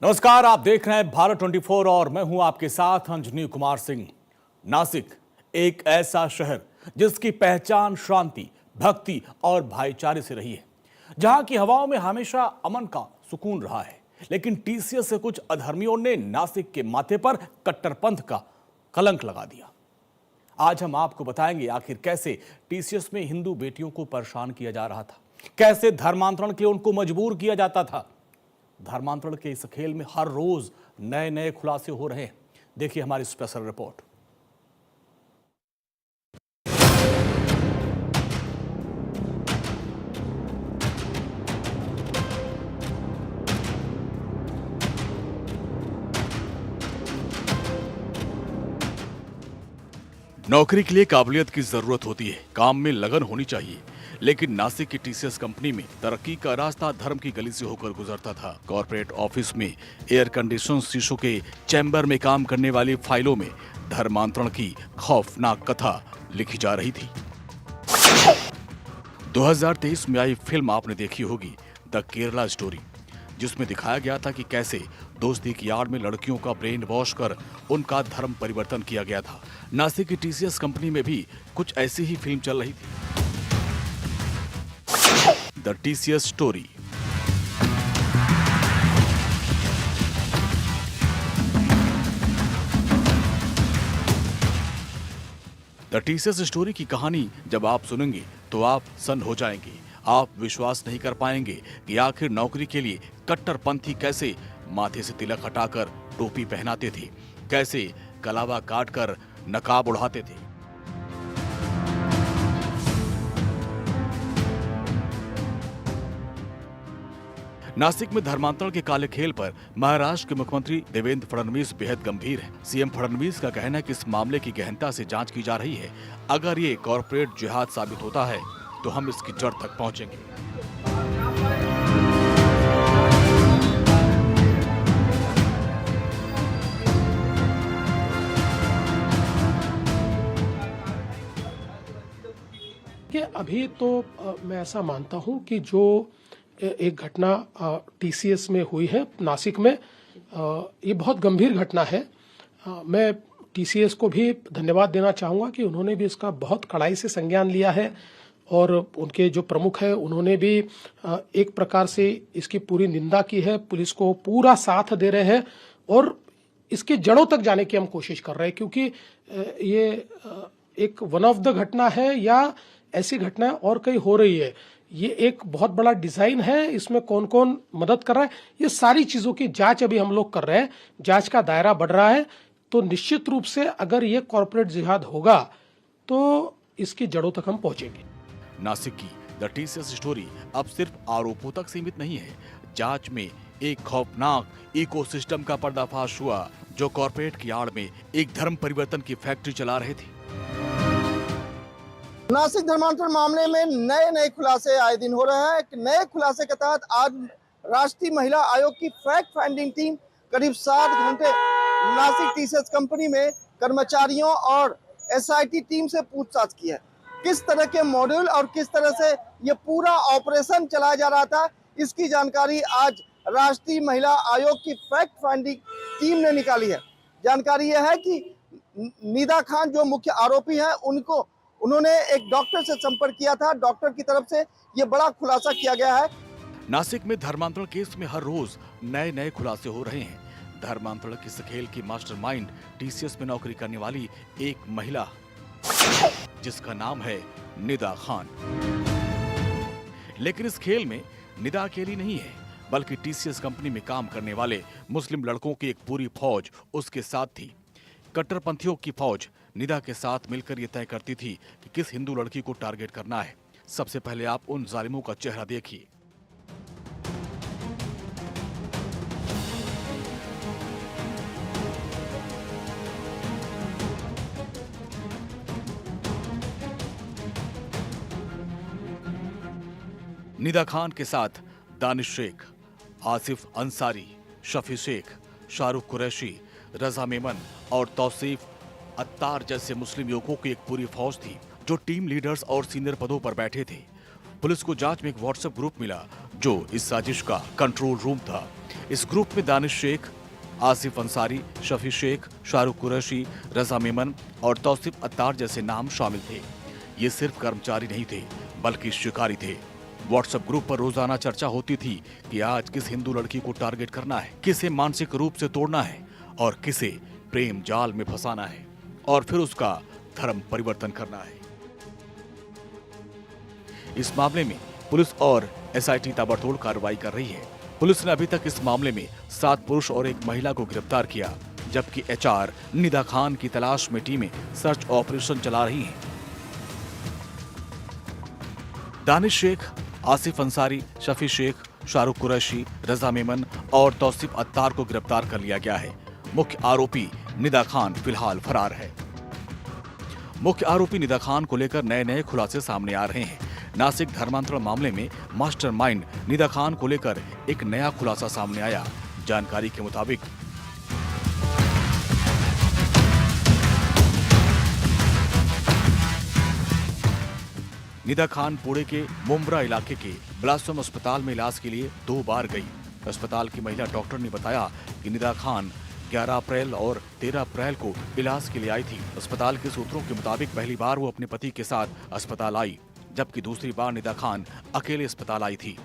नमस्कार, आप देख रहे हैं भारत 24 और मैं हूं आपके साथ अंजनी कुमार सिंह। नासिक एक ऐसा शहर जिसकी पहचान शांति, भक्ति और भाईचारे से रही है, जहां की हवाओं में हमेशा अमन का सुकून रहा है। लेकिन टीसीएस से कुछ अधर्मियों ने नासिक के माथे पर कट्टरपंथ का कलंक लगा दिया। आज हम आपको बताएंगे आखिर कैसे टीसीएस में हिंदू बेटियों को परेशान किया जा रहा था, कैसे धर्मांतरण के लिए उनको मजबूर किया जाता था। धर्मांतरण के इस खेल में हर रोज नए नए खुलासे हो रहे हैं। देखिए हमारी स्पेशल रिपोर्ट। नौकरी के लिए काबिलियत की जरूरत होती है, काम में लगन होनी चाहिए, लेकिन नासिक की टीसीएस कंपनी में तरक्की का रास्ता धर्म की गली से होकर गुजरता था। कॉर्पोरेट ऑफिस में एयर कंडीशन शीशों के चैम्बर में काम करने वाली फाइलों में धर्मांतरण की खौफनाक कथा लिखी जा रही थी। 2023 में आई फिल्म आपने देखी होगी, द केरला स्टोरी, जिसमें दिखाया गया था कि कैसे दोस्ती की आड़ में लड़कियों का ब्रेन वॉश कर उनका धर्म परिवर्तन किया गया था। नासिक की टीसीएस कंपनी में भी कुछ ऐसी ही फिल्म चल रही थी, the TCS story. The TCS story की कहानी जब आप सुनेंगे तो आप सन्न हो जाएंगे। आप विश्वास नहीं कर पाएंगे कि आखिर नौकरी के लिए कट्टरपंथी कैसे माथे से तिलक हटाकर टोपी पहनाते थे, कैसे कलावा काटकर नकाब उड़ाते थे। नासिक में धर्मांतरण के काले खेल पर महाराष्ट्र के मुख्यमंत्री देवेंद्र फडणवीस बेहद गंभीर हैं। सीएम फडणवीस का कहना है कि इस मामले की गहनता से जांच की जा रही है। अगर ये कॉर्पोरेट जिहाद साबित होता है तो हम इसकी जड़ तक पहुंचेंगे। कि अभी तो मैं ऐसा मानता हूं कि जो एक घटना टीसीएस में हुई है नासिक में, ये बहुत गंभीर घटना है। मैं टीसीएस को भी धन्यवाद देना चाहूँगा कि उन्होंने भी इसका बहुत कड़ाई से संज्ञान लिया है और उनके जो प्रमुख है उन्होंने भी एक प्रकार से इसकी पूरी निंदा की है, पुलिस को पूरा साथ दे रहे हैं और इसके जड़ों तक जाने की हम कोशिश कर रहे हैं, क्योंकि ये एक वन ऑफ द घटना है या ऐसी घटना और कहीं हो रही है। ये एक बहुत बड़ा डिजाइन है, इसमें कौन कौन मदद कर रहा है, ये सारी चीजों की जांच अभी हम लोग कर रहे हैं। जांच का दायरा बढ़ रहा है, तो निश्चित रूप से अगर ये कॉर्पोरेट जिहाद होगा तो इसकी जड़ों तक हम पहुंचेंगे। नासिक की द टीसीएस स्टोरी अब सिर्फ आरोपों तक सीमित नहीं है। जांच में एक खौफनाक इकोसिस्टम का पर्दाफाश हुआ, जो कॉर्पोरेट की आड़ में एक धर्म परिवर्तन की फैक्ट्री चला रहे थे। नासिक धर्मांतरण मामले में नए नए खुलासे आए दिन हो रहे हैं। एक नए खुलासे के तहत आज राष्ट्रीय महिला आयोग की फैक्ट फाइंडिंग टीम करीब 7 घंटे नासिक टीसीएस कंपनी में कर्मचारियों और एसआईटी टीम से पूछताछ की है। किस तरह के मॉड्यूल और किस तरह से ये पूरा ऑपरेशन चलाया जा रहा था, इसकी जानकारी आज राष्ट्रीय महिला आयोग की फैक्ट फाइंडिंग टीम ने निकाली है। जानकारी यह है कि निदा खान जो मुख्य आरोपी है, उन्होंने एक डॉक्टर से संपर्क किया था। डॉक्टर की तरफ से ये बड़ा खुलासा किया गया है। नासिक में धर्मांतरण केस में हर रोज नए नए खुलासे हो रहे हैं। धर्मांतरण के इस खेल की मास्टरमाइंड टीसीएस में नौकरी करने वाली एक महिला, जिसका नाम है निदा खान। लेकिन इस खेल में निदा अकेली नहीं है, बल्कि टीसीएस कंपनी में काम करने वाले मुस्लिम लड़कों की एक पूरी फौज उसके साथ थी। कट्टरपंथियों की फौज निदा के साथ मिलकर यह तय करती थी कि किस हिंदू लड़की को टारगेट करना है। सबसे पहले आप उन जालिमों का चेहरा देखिए। निदा खान के साथ दानिश शेख, आसिफ अंसारी, शफी शेख, शाहरुख कुरैशी, रजा मेमन और तौसीफ अत्तार जैसे मुस्लिम युवकों की एक पूरी फौज थी, जो टीम लीडर्स और सीनियर पदों पर बैठे थे। पुलिस को जांच में एक व्हाट्सएप ग्रुप मिला जो इस साजिश का कंट्रोल रूम था। इस ग्रुप में दानिश शेख, आसिफ अंसारी, शफी शेख, शाहरुख कुरैशी, रजा मेमन और तौसीफ अत्तार जैसे नाम शामिल थे। ये सिर्फ कर्मचारी नहीं थे बल्कि शिकारी थे। व्हाट्सएप ग्रुप पर रोजाना चर्चा होती थी कि आज किस हिंदू लड़की को टारगेट करना है, किसे मानसिक रूप से तोड़ना है और किसे प्रेम जाल में फंसाना है और फिर उसका धर्म परिवर्तन करना है। इस मामले में पुलिस और एसआईटी ताबड़तोड़ कार्रवाई कर रही है। पुलिस ने अभी तक इस मामले में 7 पुरुष और 1 महिला को गिरफ्तार किया, जबकि एचआर निदा खान की तलाश में टीमें सर्च ऑपरेशन चला रही हैं। दानिश शेख, आसिफ अंसारी, शफी शेख, शाहरुख कुरैशी, रजा मेमन और तौसीफ अत्तार को गिरफ्तार कर लिया गया है। मुख्य आरोपी निदा खान फिलहाल फरार है। मुख्य आरोपी निदा खान को लेकर नए खुलासे सामने आ रहे हैं। नासिक धर्मांतरण मामले में मास्टरमाइंड निदा खान को लेकर एक नया खुलासा सामने आया। जानकारी के मुताबिक निदा खान पुणे के मुंब्रा इलाके के ब्लासम अस्पताल में इलाज के लिए 2 बार गई। अस्पताल की महिला डॉक्टर ने बताया कि निदा खान 11 अप्रैल और 13 अप्रैल को इलाज के लिए आई थी। अस्पताल के सूत्रों के मुताबिक पहली बार वो अपने पति के साथ अस्पताल आई, जबकि दूसरी बार निदा खान अकेले अस्पताल आई थी।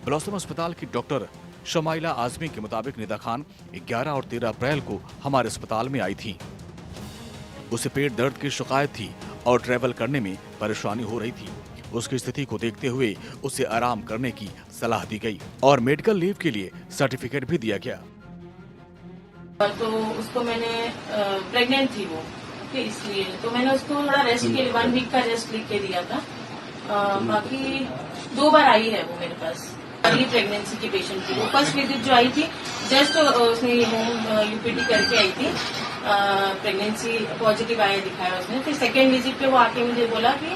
ब्लॉसम अस्पताल की डॉक्टर शमाइला आजमी के मुताबिक निदा खान 11 और 13 अप्रैल को हमारे अस्पताल में आई थी। उसे पेट दर्द की शिकायत थी और ट्रैवल करने में परेशानी हो रही थी। उसकी स्थिति को देखते हुए उसे आराम करने की सलाह दी गई और मेडिकल लीव के लिए सर्टिफिकेट भी दिया गया। तो उसको मैंने प्रेग्नेंट थी वो, ओके, इसलिए तो मैंने उसको थोड़ा रेस्ट के लिए 1 वीक का रेस्ट लिख के दिया था। बाकी 2 बार आई है वो मेरे पास। अर्ली प्रेगनेंसी की पेशेंट थी वो। फर्स्ट विजिट जो आई थी जस्ट उसने यूपीटी करके आई थी, प्रेगनेंसी पॉजिटिव आया दिखाया उसने। फिर सेकेंड विजिट पे वो आके मुझे बोला कि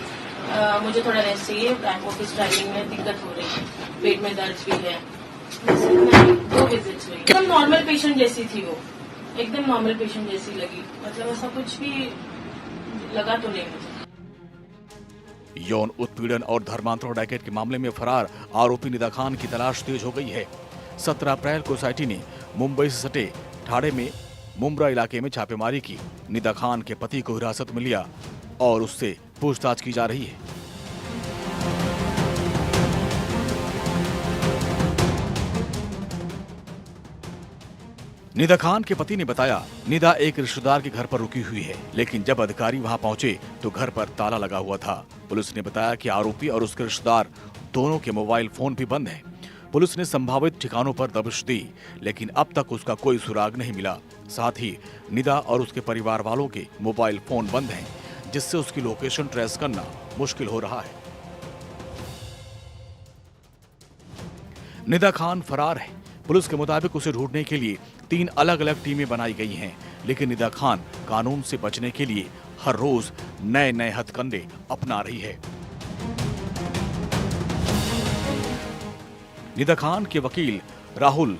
मुझे थोड़ा रेस्ट चाहिए, ऑफिस ड्राइविंग में दिक्कत हो रही है, पेट में दर्द भी है। 2 विजिट्स हुई। एकदम नॉर्मल पेशेंट जैसी थी वो, एकदम नॉर्मल पेशेंट जैसी लगी, मतलब ऐसा कुछ भी लगा तो नहीं मुझे। यौन उत्पीड़न और धर्मांतरण रैकेट के मामले में फरार आरोपी निदा खान की तलाश तेज हो गई है। 17 अप्रैल को एसआईटी ने मुंबई से सटे ठाणे में मुंब्रा इलाके में छापेमारी की। निदा खान के पति को हिरासत में लिया और उससे पूछताछ की जा रही है। निदा खान के पति ने बताया, निदा एक रिश्तेदार के घर पर रुकी हुई है, लेकिन जब अधिकारी वहां पहुंचे तो घर पर ताला लगा हुआ था। पुलिस ने बताया कि आरोपी और उसके रिश्तेदार दोनों के मोबाइल फोन भी बंद हैं। पुलिस ने संभावित ठिकानों पर दबिश दी, लेकिन अब तक उसका कोई सुराग नहीं मिला। साथ ही निदा और उसके परिवार वालों के मोबाइल फोन बंद हैं, जिससे उसकी लोकेशन ट्रेस करना मुश्किल हो रहा है। निदा खान फरार है। पुलिस के मुताबिक उसे ढूंढने के लिए 3 अलग-अलग टीमें बनाई गई हैं, लेकिन निदा खान कानून से बचने के लिए हर रोज नए हथकंडे अपना रही है। निदा खान के वकील राहुल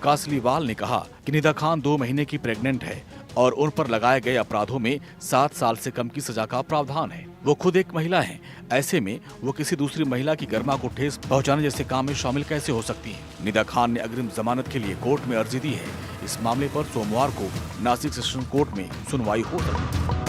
कासलीवाल ने कहा कि निदा खान 2 महीने की प्रेग्नेंट है और उन पर लगाए गए अपराधों में 7 साल से कम की सजा का प्रावधान है। वो खुद एक महिला हैं, ऐसे में वो किसी दूसरी महिला की गरिमा को ठेस पहुंचाने जैसे काम में शामिल कैसे हो सकती हैं? निदा खान ने अग्रिम जमानत के लिए कोर्ट में अर्जी दी है। इस मामले पर सोमवार को नासिक सेशन कोर्ट में सुनवाई हो सकती है।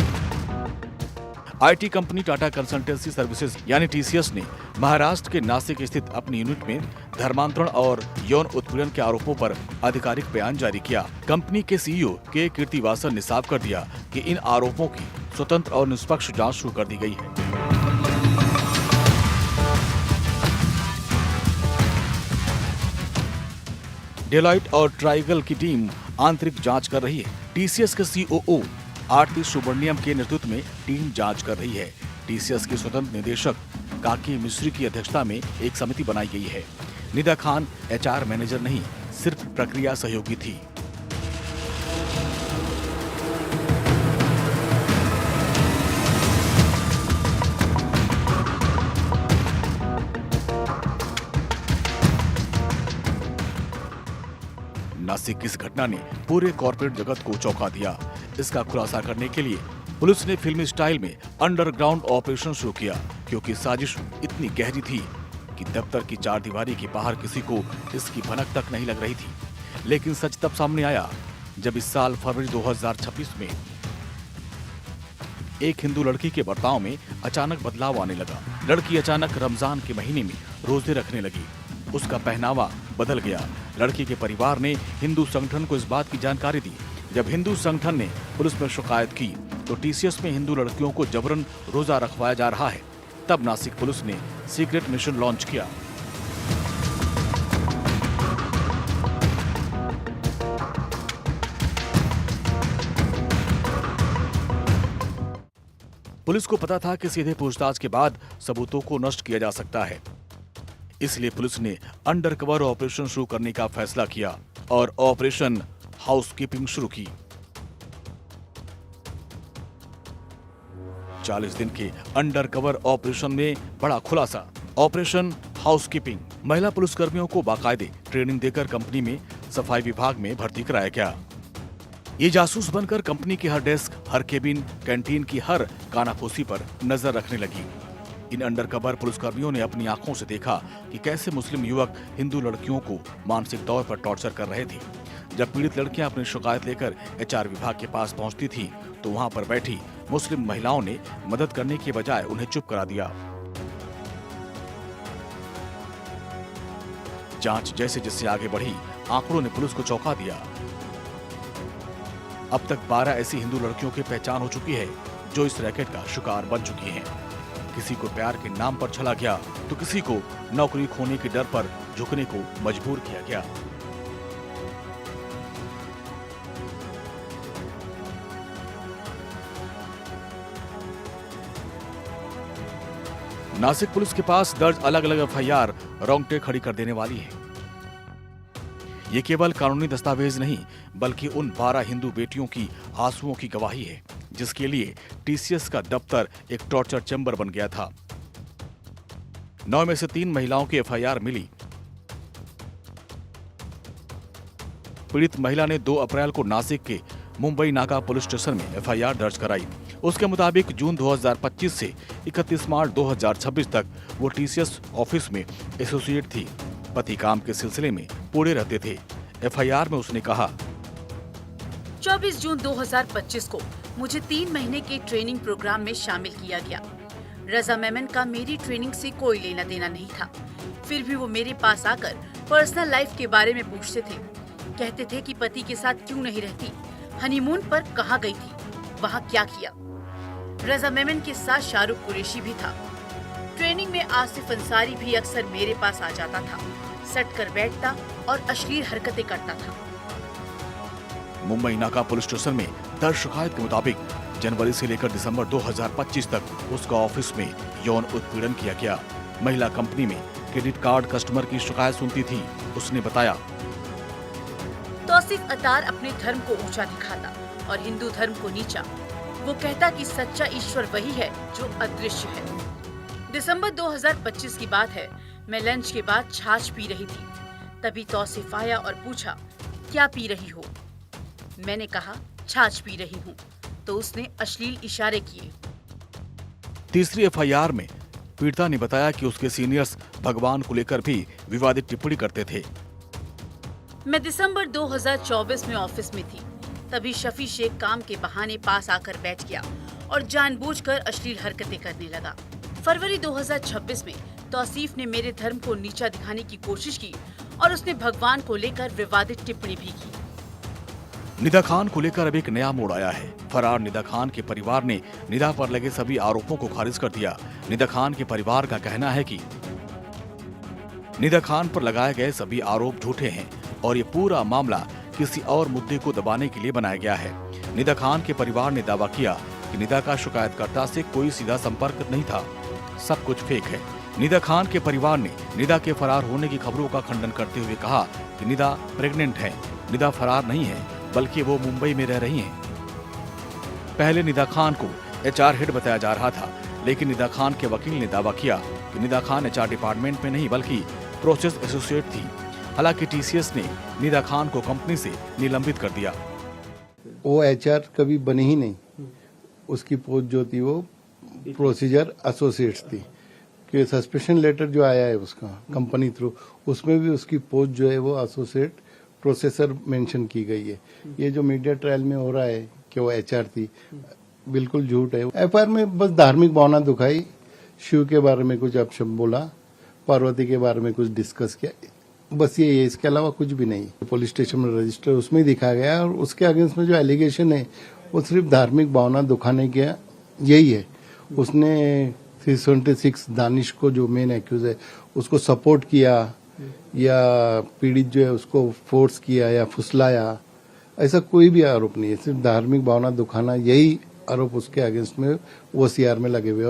IT company Tata consultancy services यानी टीसीएस ने महाराष्ट्र के नासिक स्थित अपनी यूनिट में धर्मांतरण और यौन उत्पीड़न के आरोपों पर आधिकारिक बयान जारी किया। कंपनी के सीईओ के कीर्तिवासन ने साफ कर दिया कि इन आरोपों की स्वतंत्र और निष्पक्ष जांच शुरू कर दी गई है। डेलॉइट और ट्राइगल की टीम आंतरिक जांच कर रही है। टीसीएस के सीओओ आरती सुब्रमण्यम के नेतृत्व में टीम जांच कर रही है। टीसीएस के स्वतंत्र निदेशक काकी मिश्री की अध्यक्षता में एक समिति बनाई गई है। निदा खान एचआर मैनेजर नहीं, सिर्फ प्रक्रिया सहयोगी थी। नासिक की इस घटना ने पूरे कॉर्पोरेट जगत को चौंका दिया। इसका खुलासा करने के लिए पुलिस ने फिल्मी स्टाइल में अंडरग्राउंड ऑपरेशन शुरू किया, क्योंकि साजिश इतनी गहरी थी कि दफ्तर की चारदीवारी के बाहर किसी को इसकी भनक तक नहीं लग रही थी। लेकिन सच तब सामने आया जब इस साल फरवरी 2026 में एक हिंदू लड़की के बर्ताव में अचानक बदलाव आने लगा। लड़की अचानक रमजान के महीने में रोजे रखने लगी। उसका पहनावा बदल गया। लड़की के परिवार ने हिंदू संगठन को इस बात की जानकारी दी। जब हिंदू संगठन ने पुलिस में शिकायत की तो टीसीएस में हिंदू लड़कियों को जबरन रोजा रखवाया जा रहा है। तब नासिक पुलिस ने सीक्रेट मिशन लॉन्च किया। पुलिस को पता था कि सीधे पूछताछ के बाद सबूतों को नष्ट किया जा सकता है, इसलिए पुलिस ने अंडरकवर ऑपरेशन शुरू करने का फैसला किया और ऑपरेशन हाउसकीपिंग शुरू की। 40 दिन के अंडरकवर ऑपरेशन में बड़ा खुलासा। Operation housekeeping. महिला पुलिसकर्मियों को बाकायदे ट्रेनिंग देकर कंपनी में सफाई विभाग में भर्ती कराया गया। ये जासूस बनकर कंपनी के हर डेस्क, हर केबिन, कैंटीन की हर कानाफूसी पर नजर रखने लगी। इन अंडरकवर पुलिसकर्मियों ने अपनी आंखों से देखा कि कैसे मुस्लिम युवक हिंदू लड़कियों को मानसिक तौर पर टॉर्चर कर रहे थे। जब पीड़ित लड़कियां अपनी शिकायत लेकर एचआर विभाग के पास पहुंचती थी तो वहां पर बैठी मुस्लिम महिलाओं ने मदद करने के बजाय उन्हें चुप करा दिया। जांच जैसे जैसे आगे बढ़ी, आंकड़ों ने पुलिस को चौंका दिया। अब तक 12 ऐसी हिंदू लड़कियों की पहचान हो चुकी है जो इस रैकेट का शिकार बन चुकी हैं। किसी को प्यार के नाम पर छला गया तो किसी को नौकरी खोने के डर पर झुकने को मजबूर किया गया। नासिक पुलिस के पास दर्ज अलग अलग एफआईआर रोंगटे खड़ी कर देने वाली है। ये केवल कानूनी दस्तावेज नहीं बल्कि उन 12 हिंदू बेटियों की आंसुओं की गवाही है जिसके लिए टीसीएस का दफ्तर एक टॉर्चर चैम्बर बन गया था। 9 में से 3 महिलाओं की एफआईआर मिली। पीड़ित महिला ने 2 अप्रैल को नासिक के मुंबई नाका पुलिस स्टेशन में एफआईआर दर्ज कराई। उसके मुताबिक जून 2025 से 31 मार्च 2026 तक वो टीसीएस ऑफिस में एसोसिएट थी। पति काम के सिलसिले में पुणे रहते थे। एफआईआर में उसने कहा, 24 जून 2025 को मुझे 3 महीने के ट्रेनिंग प्रोग्राम में शामिल किया गया। रजा मेमन का मेरी ट्रेनिंग से कोई लेना देना नहीं था। फिर भी वो मेरे पास आकर पर्सनल लाइफ के बारे में पूछते थे। कहते थे कि पति के साथ क्यों नहीं रहती, हनीमून पर कहाँ गई थी, वहाँ क्या किया। रजा मेमन के साथ शाहरुख कुरैशी भी था। ट्रेनिंग में आसिफ अंसारी भी अक्सर मेरे पास आ जाता था, सट कर बैठता और अश्लील हरकतें करता था। मुंबई नाका पुलिस स्टेशन में दर्ज शिकायत के मुताबिक जनवरी से लेकर दिसंबर 2025 तक उसका ऑफिस में यौन उत्पीड़न किया गया। महिला कंपनी में क्रेडिट कार्ड कस्टमर की शिकायत सुनती थी। उसने बताया, तौसीफ अतार अपने धर्म को ऊंचा दिखाता और हिंदू धर्म को नीचा। वो कहता कि सच्चा ईश्वर वही है जो अदृश्य है। दिसंबर 2025 की बात है। मैं लंच के बाद छाछ पी रही थी। तभी तौसीफ आया और पूछा, क्या पी रही हो? मैंने कहा, छाछ पी रही हूँ। तो उसने अश्लील इशारे किए। तीसरी एफआईआर में पीड़िता ने बताया कि उसके सीनियर्स भगवान को लेकर भी विवादित टिप्पणी करते थे। मैं दिसंबर 2024 में ऑफिस में थी। तभी शफी शेख काम के बहाने पास आकर बैठ गया और जानबूझकर अश्लील हरकतें करने लगा। फरवरी 2026 में तौसीफ ने मेरे धर्म को नीचा दिखाने की कोशिश की और उसने भगवान को लेकर विवादित टिप्पणी भी की। निदा खान को लेकर अब एक नया मोड़ आया है। फरार निदा खान के परिवार ने निदा पर लगे सभी आरोपों को खारिज कर दिया। निदा खान के परिवार का कहना है कि निदा खान पर लगाए गए सभी आरोप झूठे हैं और ये पूरा मामला किसी और मुद्दे को दबाने के लिए बनाया गया है। निदा खान के परिवार ने दावा किया कि निदा का शिकायतकर्ता से कोई सीधा संपर्क नहीं था, सब कुछ फेक है। निदा खान के परिवार ने निदा के फरार होने की खबरों का खंडन करते हुए कहा कि निदा प्रेग्नेंट है। निदा फरार नहीं है बल्कि वो मुंबई में रह रही हैं। पहले निदा खान को एचआर हेड बताया जा रहा था, लेकिन निदा खान के वकील ने दावा किया कि निदा खान एचआर डिपार्टमेंट में नहीं बल्कि प्रोसेस एसोसिएट थी। हालांकि टीसीएस ने निदा खान को कंपनी से निलंबित कर दिया। वो एचआर कभी बनी ही नहीं। उसकी पोस्ट जो थी वो प्रोसीजर एसोसिएट्स थी, कि सस्पेंशन लेटर जो आया है उसका कंपनी थ्रू, उसमें भी उसकी पोस्ट जो है वो एसोसिएट प्रोसेसर मेंशन की गई है। ये जो मीडिया ट्रायल में हो रहा है कि वो एचआर थी, बिल्कुल झूठ है। एफआईआर में बस धार्मिक भावना दुखाई, शिव के बारे में कुछ अपशब्द बोला, पार्वती के बारे में कुछ डिस्कस किया, बस ये है, इसके अलावा कुछ भी नहीं। पुलिस स्टेशन में रजिस्टर उसमें ही दिखा गया और उसके अगेंस्ट में जो एलिगेशन है वो सिर्फ धार्मिक भावना दुखाने का यही है। उसने 376 दानिश को जो मेन एक्यूज है उसको सपोर्ट किया या पीड़ित जो है उसको फोर्स किया या फुसलाया, ऐसा कोई भी आरोप नहीं है। सिर्फ धार्मिक भावना दुखाना, यही आरोप उसके अगेंस्ट में वो सीआर में लगे हुए।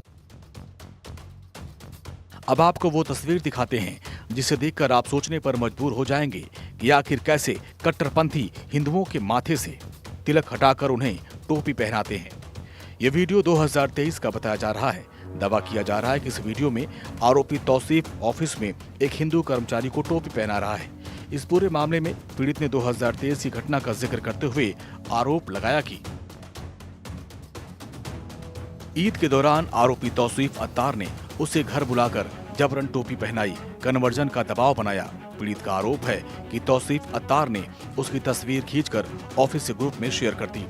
अब आपको वो तस्वीर दिखाते हैं जिसे देखकर आप सोचने पर मजबूर हो जाएंगे कि आखिर कैसे कट्टरपंथी हिंदुओं के माथे से तिलक हटाकर उन्हें टोपी पहनाते हैं। ये वीडियो 2023 का बताया जा रहा है। दावा किया जा रहा है कि इस वीडियो में आरोपी तौसीफ ऑफिस में एक हिंदू कर्मचारी को टोपी पहना रहा है। इस पूरे मामले में पीड़ित ने 2023 की घटना का जिक्र करते हुए आरोप लगाया कि ईद के दौरान आरोपी तौसीफ अत्तार ने उसे घर बुलाकर जबरन टोपी पहनाई, कन्वर्जन का दबाव बनाया। पीड़ित का आरोप है कि तौसीफ अत्तार ने उसकी तस्वीर खींचकर ऑफिस से ग्रुप में शेयर कर दी।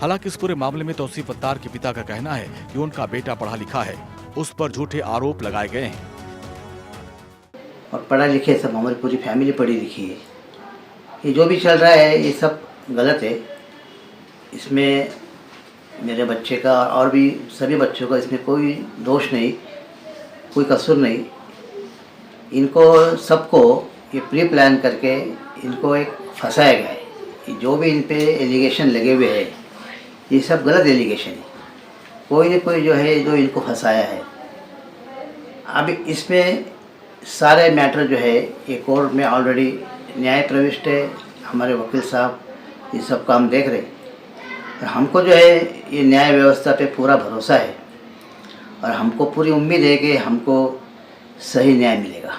हालांकि इस पूरे मामले में तौसीफ अत्तार के पिता का कहना है कि उनका बेटा पढ़ा लिखा है, उस पर झूठे आरोप लगाए गए हैं। और पढ़ा लिखे सब, हमारी पूरी फैमिली पढ़ी लिखी है। ये जो भी चल रहा है ये सब गलत है। इसमें मेरे बच्चे का और भी सभी बच्चों का इसमें कोई दोष नहीं, कोई कसूर नहीं। इनको सबको ये प्री प्लान करके इनको एक फंसाया गया है। जो भी इन पे एलिगेशन लगे हुए हैं ये सब गलत एलिगेशन है। कोई न कोई जो है जो इनको फंसाया है। अब इसमें सारे मैटर जो है ये कोर्ट में ऑलरेडी न्याय प्रविष्ट है। हमारे वकील साहब ये सब काम देख रहे हैं। हमको जो है ये न्याय व्यवस्था पे पूरा भरोसा है और हमको पूरी उम्मीद है कि हमको सही न्याय मिलेगा।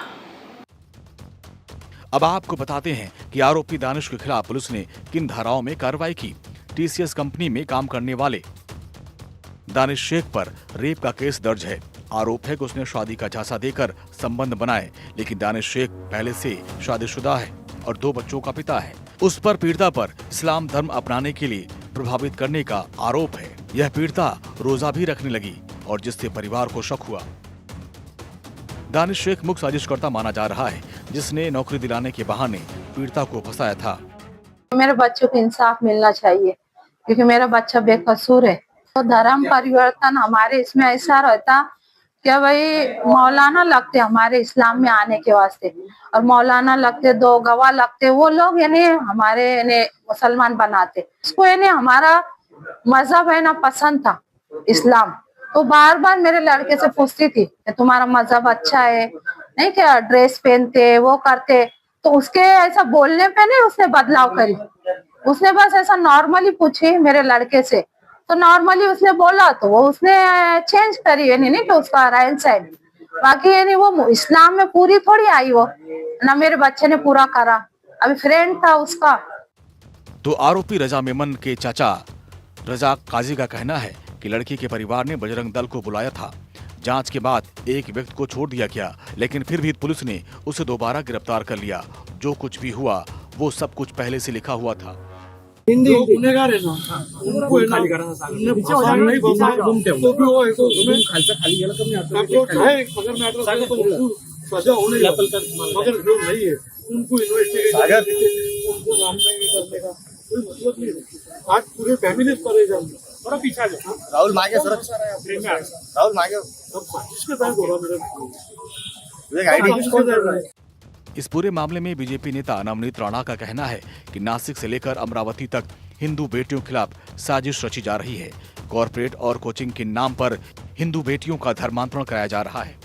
अब आपको बताते हैं कि आरोपी दानिश के खिलाफ पुलिस ने किन धाराओं में कार्रवाई की। टीसीएस कंपनी में काम करने वाले दानिश शेख पर रेप का केस दर्ज है। आरोप है कि उसने शादी का झांसा देकर संबंध बनाए, लेकिन दानिश शेख पहले से शादीशुदा है और 2 बच्चों का पिता है। उस पर पीड़िता पर इस्लाम धर्म अपनाने के लिए प्रभावित करने का आरोप है। यह पीड़िता रोजा भी रखने लगी और जिससे परिवार को शक हुआ। दानिश शेख मुख्य साजिशकर्ता माना जा रहा है, जिसने नौकरी दिलाने के बहाने पीड़िता को फंसाया था। मेरे बच्चों को इंसाफ मिलना चाहिए क्योंकि मेरा बच्चा बेकसूर है। तो धर्म परिवर्तन हमारे इसमें ऐसा रहता कि भाई मौलाना लगते हमारे इस्लाम में आने के वास्ते, और मौलाना लगते, 2 गवाह लगते, वो लोग यानी हमारे यानी मुसलमान बनाते। इसको यानी हमारा मजहब है ना पसंद था इस्लाम। तो बार बार मेरे लड़के से पूछती थी कि तुम्हारा मजहब अच्छा है नहीं, क्या ड्रेस पहनते वो करते। तो उसके ऐसा बोलने पे नहीं उसने बदलाव करी। उसने बस ऐसा नॉर्मली पूछी मेरे लड़के से, तो नॉर्मली उसने बोला तो वो उसने चेंज करी, यानी नहीं तो उसका रहन सहन। बाकी यानी वो इस्लाम में पूरी थोड़ी आई वो ना, मेरे बच्चे ने पूरा करा। अभी फ्रेंड था उसका। तो आरोपी रजा मेमन के चाचा रजा काजी का कहना है कि लड़की के परिवार ने बजरंग दल को बुलाया था। जांच के बाद एक व्यक्ति को छोड़ दिया गया, लेकिन फिर भी पुलिस ने उसे दोबारा गिरफ्तार कर लिया। जो कुछ भी हुआ वो सब कुछ पहले से लिखा हुआ था। जो गुन्हेगार है ना उनको है ना उन्हें फंसा नहीं तो भी वो है तो उसमें खालसा खाली गेला कमी आता है अगर मैटर सागर तो सजा होने मगर जो नहीं है उनको इन्वेस्टिगेशन उनको नाम नहीं करने का कोई मतलब नहीं है। आज पूरे फैमिली परेशान है। थोड़ा पीछा जाओ राहुल मांगे सर, राहुल मांगे सब किसके तहत हो रहा मेरा। इस पूरे मामले में बीजेपी नेता नवनीत राणा का कहना है कि नासिक से लेकर अमरावती तक हिंदू बेटियों के खिलाफ साजिश रची जा रही है। कॉर्पोरेट और कोचिंग के नाम पर हिंदू बेटियों का धर्मांतरण कराया जा रहा है।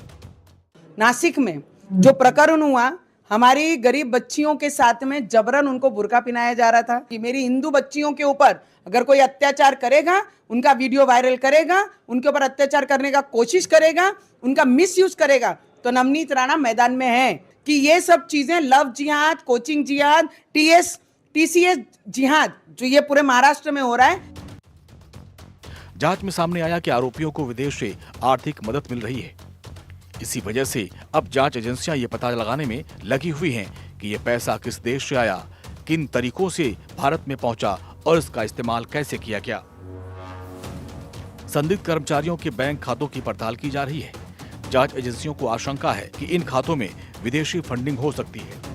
नासिक में जो प्रकरण हुआ, हमारी गरीब बच्चियों के साथ में जबरन उनको बुर्का पहनाया जा रहा था कि मेरी हिंदू बच्चियों के ऊपर अगर कोई अत्याचार करेगा, उनका वीडियो वायरल करेगा, उनके ऊपर अत्याचार करने का कोशिश करेगा, उनका मिसयूज करेगा, तो नवनीत राणा मैदान में है कि ये सब चीजें लव जिहाद, कोचिंग जिहाद, टीसीएस जिहाद जो ये पूरे महाराष्ट्र में हो रहा है। जांच में सामने आया कि आरोपियों को विदेश से आर्थिक मदद मिल रही है। इसी वजह से अब जांच एजेंसियां ये पता लगाने में लगी हुई हैं कि ये पैसा किस देश से आया, किन तरीकों से भारत में पहुंचा और इसका इस्तेमाल कैसे किया गया। संदिग्ध कर्मचारियों के बैंक खातों की पड़ताल की जा रही है। जांच एजेंसियों को आशंका है कि इन खातों में विदेशी फंडिंग हो सकती है।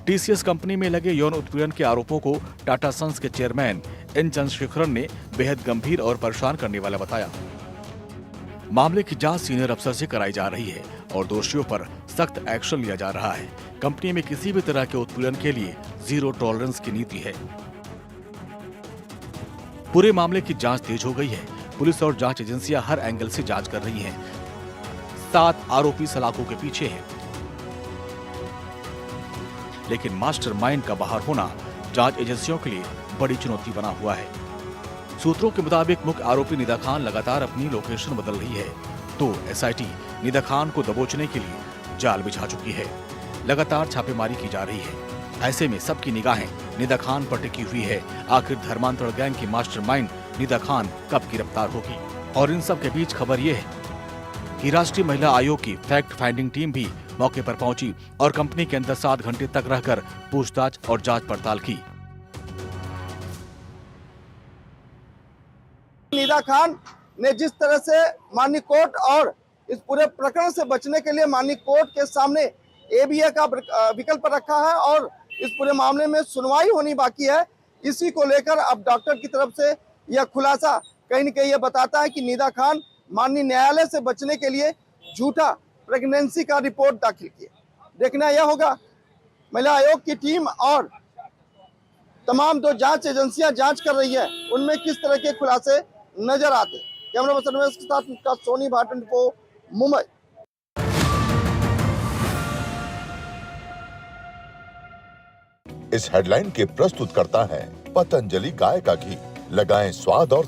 टीसीएस कंपनी में लगे यौन उत्पीड़न के आरोपों को टाटा सन्स के चेयरमैन एन चंद्रशेखरन ने बेहद गंभीर और परेशान करने वाला बताया। मामले की जांच सीनियर अफसर से कराई जा रही है और दोषियों पर सख्त एक्शन लिया जा रहा है। कंपनी में किसी भी तरह के उत्पीड़न के लिए जीरो टॉलरेंस की नीति है। पूरे मामले की जांच तेज हो गई है। पुलिस और जांच एजेंसियां हर एंगल से जांच कर रही हैं। 7 आरोपी सलाखों के पीछे हैं, लेकिन मास्टरमाइंड का बाहर होना जांच एजेंसियों के लिए बड़ी चुनौती बना हुआ है। सूत्रों के मुताबिक मुख्य आरोपी निदा खान लगातार अपनी लोकेशन बदल रही है, तो एसआईटी निदा खान को दबोचने के लिए जाल बिछा चुकी है। लगातार छापेमारी की जा रही है। ऐसे में सबकी निगाहें निदा खान पर टिकी हुई है। आखिर धर्मांतरण गैंग की मास्टरमाइंड निदा खान कब गिरफ्तार होगी? और इन सब के बीच खबर यह है कि राष्ट्रीय महिला आयोग की फैक्ट फाइंडिंग टीम भी मौके पर पहुंची और कंपनी के अंदर 7 घंटे तक रहकर पूछताछ और जांच पड़ताल की। निदा खान ने जिस तरह से माननीय कोर्ट और इस पूरे प्रकरण से बचने के लिए माननीय कोर्ट के सामने एबीए का विकल्प रखा है और इस पूरे मामले में सुनवाई होनी बाकी है, इसी को लेकर अब डॉक्टर की तरफ से यह खुलासा कहीं न कहीं यह बताता है कि निदा खान माननीय न्यायालय से बचने के लिए झूठा प्रेगनेंसी का रिपोर्ट दाखिल किया। देखना यह होगा महिला आयोग की टीम और तमाम जो जांच एजेंसियां जांच कर रही है उनमें किस तरह के खुलासे नजर आते। कैमरा पर्सन रमेश के साथ सोनी भाटन को मुंबई। इस हेडलाइन के प्रस्तुत करता है पतंजलि गाय का घी। लगाएं स्वाद और